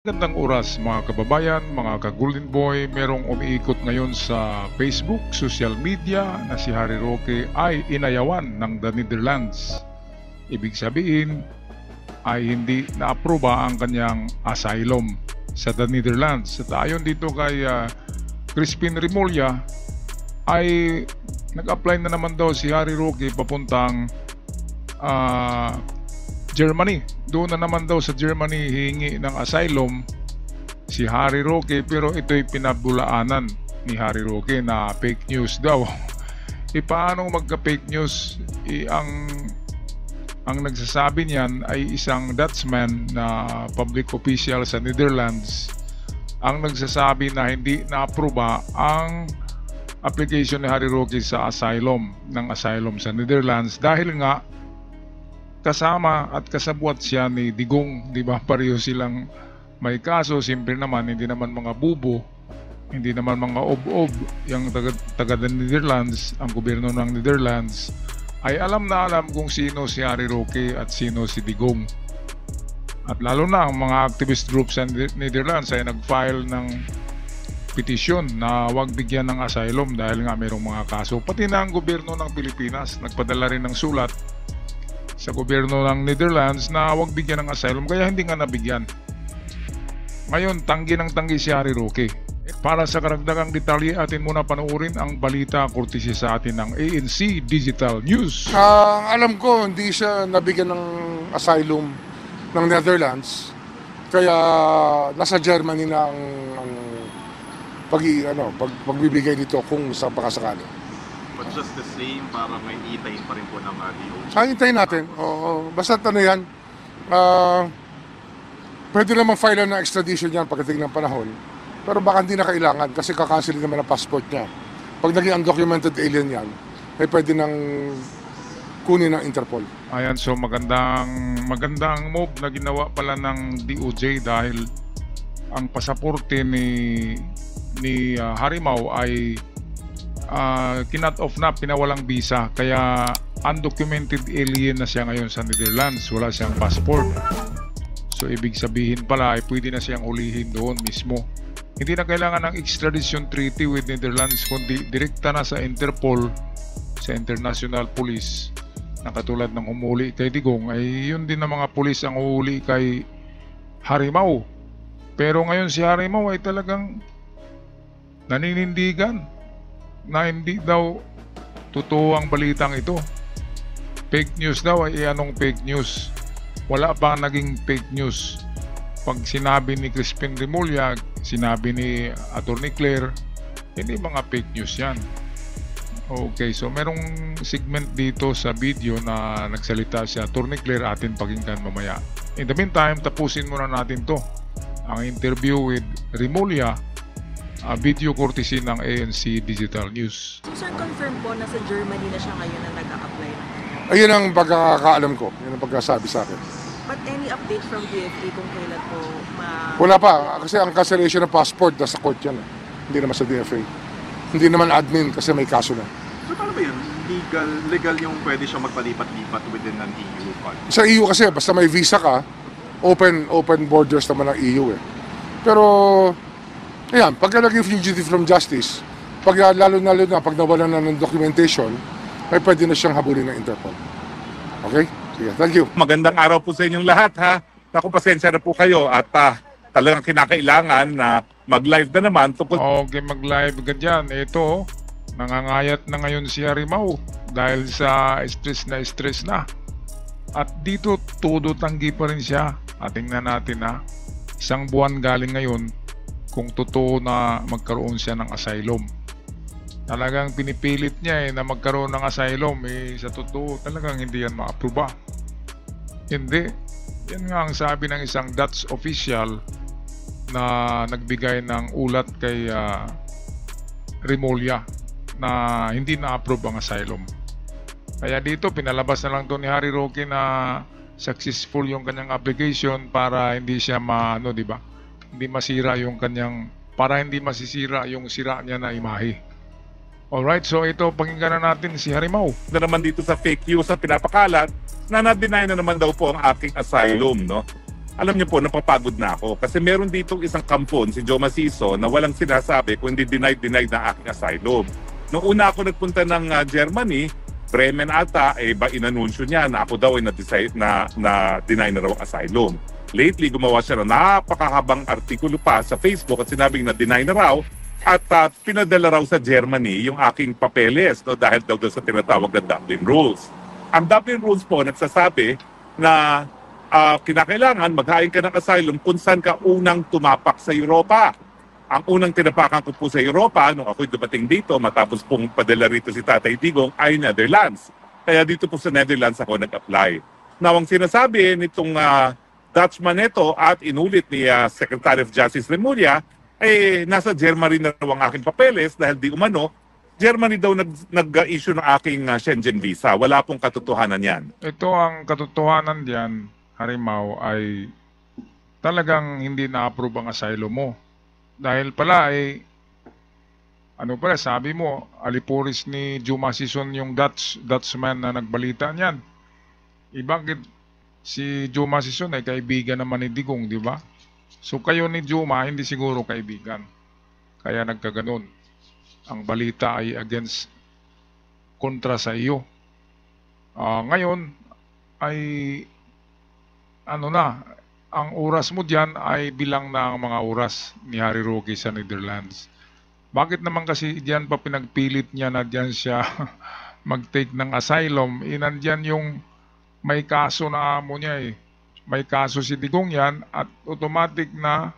Magandang oras mga kababayan, mga ka-Golden Boy. Merong umiikot ngayon sa Facebook, social media na si Harry Roque ay inayawan ng the Netherlands. Ibig sabihin ay hindi na-aproba ang kanyang asylum sa the Netherlands. At ayon dito kay Crispin Remulla ay nag-apply na naman daw si Harry Roque papuntang Germany. Doon na naman daw sa Germany hihingi ng asylum si Harry Roque, pero ito'y pinabulaanan ni Harry Roque na fake news daw. Paano magka-fake news? Ang nagsasabi niyan ay isang Dutchman na public official sa Netherlands ang nagsasabi na hindi na-aproba ang application ni Harry Roque sa asylum sa Netherlands dahil nga kasama at kasabwat siya ni Digong, di ba? Pareho silang may kaso. Siyempre naman, hindi naman mga bubo, hindi naman mga ob-ob yung taga Netherlands, ang gobyerno ng Netherlands ay alam na alam kung sino si Harry Roque at sino si Digong. At lalo na ang mga activist groups sa Netherlands ay nag-file ng petisyon na huwag bigyan ng asylum dahil nga mayroong mga kaso. Pati na ang gobyerno ng Pilipinas nagpadala rin ng sulat sa gobyerno ng Netherlands na huwag bigyan ng asylum, kaya hindi nga nabigyan. Ngayon, tanggi ng tanggi si Harry Roque. Para sa karagdagang detalye, atin muna panoorin ang balita kurtesi sa atin ng ANC Digital News. Alam ko, hindi siya nabigyan ng asylum ng Netherlands, kaya nasa Germany na ang pagbibigay nito kung sa pakasakali. But just the same, para may itayin pa rin po ng DOJ. Hintayin natin. Oo, basta yan, pwede naman file ng extradition yan pagdating ng panahon. Pero baka hindi na kailangan kasi kakancelin naman ang passport niya. Pag naging undocumented alien yan, ay pwede nang kunin ng Interpol. Ayan, so magandang move na ginawa pala ng DOJ dahil ang pasaporte ni Harimau ay kinut off na, pinawalang visa, kaya undocumented alien na siya ngayon sa Netherlands, wala siyang passport. So ibig sabihin pala ay pwede na siyang ulihin doon mismo. Hindi na kailangan ng extradition treaty with Netherlands, kundi direkta na sa Interpol, sa International Police, na katulad ng umuli kay Digong ay yun din na mga pulis ang uhuli kay Harimau. Pero ngayon si Harimau ay talagang naninindigan na hindi daw totoo ang balitang ito. Fake news daw. Ay anong fake news? Wala pa naging fake news. Pag sinabi ni Crispin Remulla, sinabi ni Attorney Claire, hindi mga fake news yan. Okay, so merong segment dito sa video na nagsalita si Attorney Claire, atin pakinggan mamaya. In the meantime, tapusin muna natin to, ang interview with Remulla, video courtesy ng ANC Digital News. So sir, confirm po na sa Germany na siya ngayon na nag-a-apply ng kanya? Ayun ang pagkakaalam ko. Yun ang pagkasabi sa akin. But any update from DFA kung kailan po Wala pa. Kasi ang cancellation ng passport nasa court yan. Hindi naman sa DFA. Hindi naman admin kasi may kaso na. So paano ba yun? Legal yung pwede siya magpalipat-lipat within an EU country? Sa EU kasi, basta may visa ka, open borders naman ng EU eh. Pero ayan, pagka naging fugitive from justice, lalo na pag nawalan na ng documentation, ay pwede na siyang habulin ng Interpol. Okay? Sige, thank you. Magandang araw po sa inyong lahat, ha. Naku, pasensya na po kayo at talagang kinakailangan na mag-live na naman tungkol. Okay, mag-live ka dyan. Ito, nangangayat na ngayon si Harimau dahil sa stress na. At dito, todo tanggi pa rin siya. At tingnan natin, ha. Isang buwan galing ngayon kung totoo na magkaroon siya ng asylum. Talagang pinipilit niya na magkaroon ng asylum. Sa totoo talagang hindi yan ma-aproba. Hindi. Yan nga ang sabi ng isang Dutch official na nagbigay ng ulat kay Remulla na hindi na-approve ang asylum. Kaya dito pinalabas na lang to ni Harry Roque na successful yung kanyang application para hindi siya di ba? Hindi masira yung kanyang, para hindi masisira yung sira niya na imahe. Alright, so ito, pakinggan na natin si Harimau. Na naman dito sa fake news sa pinapakalat na na-deny na naman daw po ang aking asylum, no? alam niyo po, napapagod na ako. Kasi meron ditong isang kampon, si Joe Maciso, na walang sinasabi kundi denied na aking asylum. Noong una ako nagpunta ng Germany, Bremen ata, inanunsyo niya na ako daw ay na-deny na raw ang asylum. Lately, gumawa siya ng napakahabang artikulo pa sa Facebook at sinabing na-deny na raw at pinadala raw sa Germany yung aking papeles dahil daw sa tinatawag na Dublin Rules. Ang Dublin Rules po nagsasabi na kinakailangan maghain ka ng asylum kung saan ka unang tumapak sa Europa. Ang unang tinapakan ko po sa Europa nung ako'y dumating dito matapos pong padala rito si Tatay Digong ay Netherlands. Kaya dito po sa Netherlands ako nag-apply. Now ang sinasabi nitong Dutchman ito at inulit ni Secretary of Justice Remulla nasa Germany na raw ang aking papeles dahil di umano Germany daw nag-issue ng aking Schengen visa. Wala pong katotohanan yan. Ito ang katotohanan diyan, Harimaw, ay talagang hindi na-approve ang asylum mo. Dahil pala sabi mo, alipuris ni Juma Sison yung Dutchman na nagbalita niyan. Bakit si Juma Sison ay kaibigan naman ni Digong, di ba? So kayo ni Juma hindi siguro kaibigan. Kaya nagkaganon. Ang balita ay kontra sa iyo. Ngayon ay ang oras mo diyan ay bilang na ang mga oras ni Harry Roque sa Netherlands. Bakit naman kasi diyan pa pinagpilit niya na diyan siya mag-take ng asylum? Nandyan yung may kaso na amo niya May kaso si Digong yan at automatic na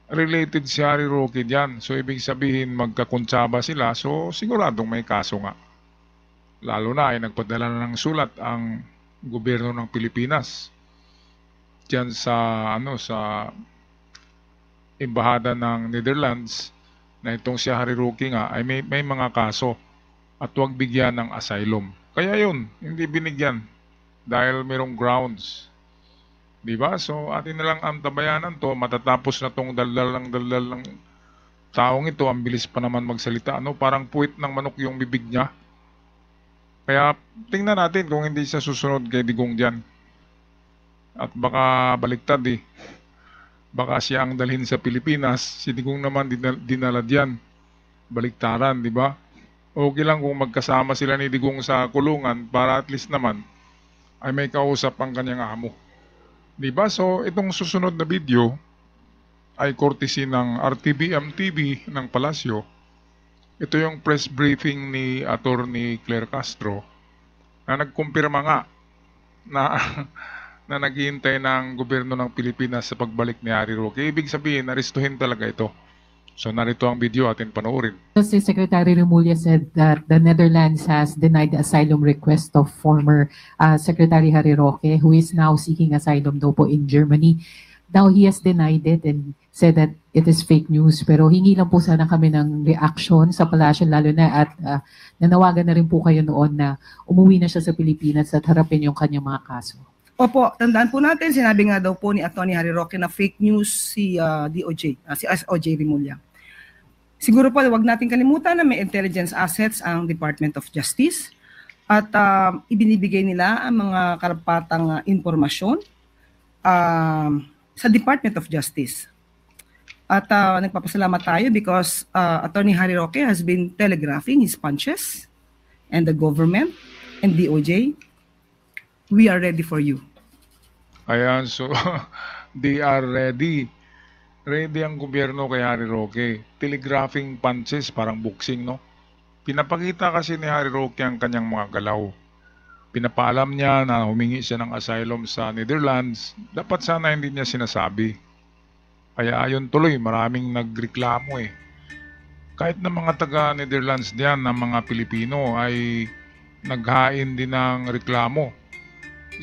related si Harry Roque diyan. So ibig sabihin magkakuntsaba sila. So siguradong may kaso nga. Lalo na ay nagpadala na ng sulat ang gobyerno ng Pilipinas diyan sa embahada ng Netherlands na itong si Harry Roque nga ay may mga kaso at huwag bigyan ng asylum. Kaya yun, hindi binigyan dahil mayroong grounds. Diba? So atin na lang ang tabayanan to, matatapos na tong daldal ng taong ito, ang bilis pa naman magsalita. Parang puwit ng manok yung bibig niya. Kaya tingnan natin kung hindi siya susunod kay Digong diyan. At baka baliktad Baka siya ang dalhin sa Pilipinas, si Digong naman dinala diyan. Baliktaran, di ba? Okay lang kung magkasama sila ni Digong sa kulungan para at least naman ay may kausap ang kanyang amo. Di ba? So itong susunod na video ay courtesy ng RTBM TV ng Palasyo. Ito yung press briefing ni Attorney Claire Castro na nagkumpirma nga na naghihintay ng gobyerno ng Pilipinas sa pagbalik ni Harry Roque. Ibig sabihin, aristuhin talaga ito. So narito ang video, atin panoorin. Justice Secretary Remulla said that the Netherlands has denied the asylum request of former Secretary Harry Roque, who is now seeking asylum daw po in Germany. Now he has denied it and said that it is fake news. Pero hingi lang po sana kami ng reaction sa palasyo, lalo na at nanawagan na rin po kayo noon na umuwi na siya sa Pilipinas at harapin yung kanyang mga kaso. Opo, tandaan po natin, sinabi nga daw po ni Atty. Harry Roque na fake news si DOJ, si SOJ Remulla. Siguro po, wag natin kalimutan na may intelligence assets ang Department of Justice at ibinibigay nila ang mga karapatang impormasyon sa Department of Justice. At nagpapasalamat tayo because Atty. Harry Roque has been telegraphing his punches and the government and DOJ. We are ready for you. Ayan, so they are ready. Ready ang gobyerno kay Harry Roque. Telegraphing punches, parang boxing, no? Pinapakita kasi ni Harry Roque ang kanyang mga galaw. Pinapaalam niya na humingi siya ng asylum sa Netherlands. Dapat sana hindi niya sinasabi. Kaya ayon tuloy, maraming nagreklamo Kahit na mga taga-Netherlands diyan, ng mga Pilipino ay naghain din ng reklamo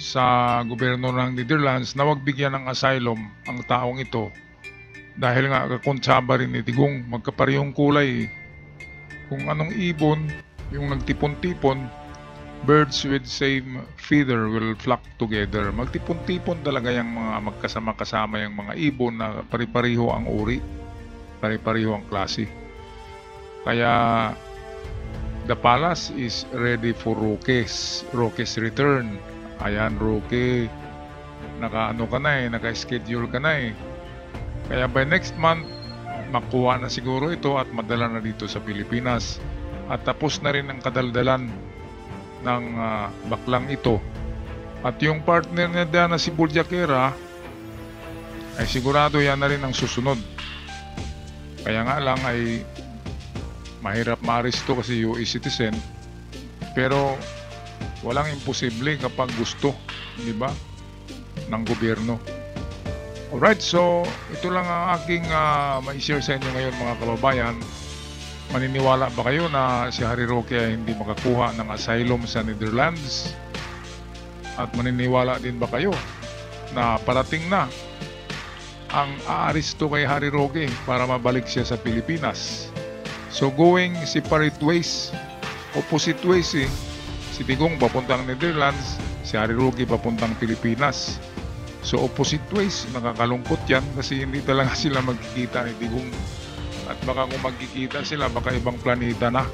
sa gobyerno ng Netherlands na wag bigyan ng asylum ang taong ito dahil nga kakontsaba rin ni Digong, magkaparehong kulay kung anong ibon yung nagtipon-tipon, birds with same feather will flock together. Magtipon-tipon talaga yung mga magkasama-kasama yung mga ibon na pari-pareho ang uri, pari-pareho ang klase. Kaya the palace is ready for Roque's return. Ayan, Roque, naka-ano ka na naka-schedule ka na Kaya by next month, makuha na siguro ito at madala na dito sa Pilipinas. At tapos na rin ang kadaldalan ng baklang ito. At yung partner niya dyan na si Buljakera, ay sigurado yan na rin ang susunod. Kaya nga lang ay mahirap ma-aresto kasi US citizen. Pero walang imposible kapag gusto, di ba, ng gobyerno. Alright, so ito lang ang aking ma-share sa inyo ngayon mga kababayan. Maniniwala ba kayo na si Harry Roque ay hindi makakuha ng asylum sa Netherlands? At maniniwala din ba kayo na parating na ang aaresto kay Harry Roque para mabalik siya sa Pilipinas? So going separate ways, opposite ways Si Digong papuntang Netherlands, si Harry Roque papuntang Pilipinas. So opposite ways, nakakalungkot yan kasi hindi talaga sila magkikita ni Digong. At baka kung magkikita sila, baka ibang planeta na.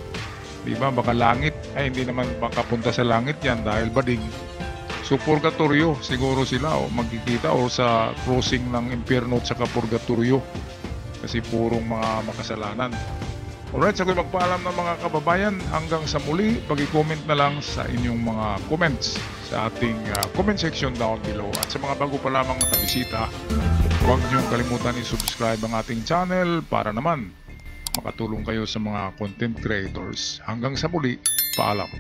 Diba? Baka langit. Ay hindi naman makapunta sa langit yan dahil bading. So purgatorio siguro sila magkikita o sa crossing ng impyerno at saka purgatorio. Kasi purong mga makasalanan. Alright, so ako'y magpaalam ng mga kababayan. Hanggang sa muli, pag-comment na lang sa inyong mga comments sa ating comment section down below. At sa mga bago pa lamang nakabisita, huwag niyong kalimutan i-subscribe ang ating channel para naman makatulong kayo sa mga content creators. Hanggang sa muli, paalam.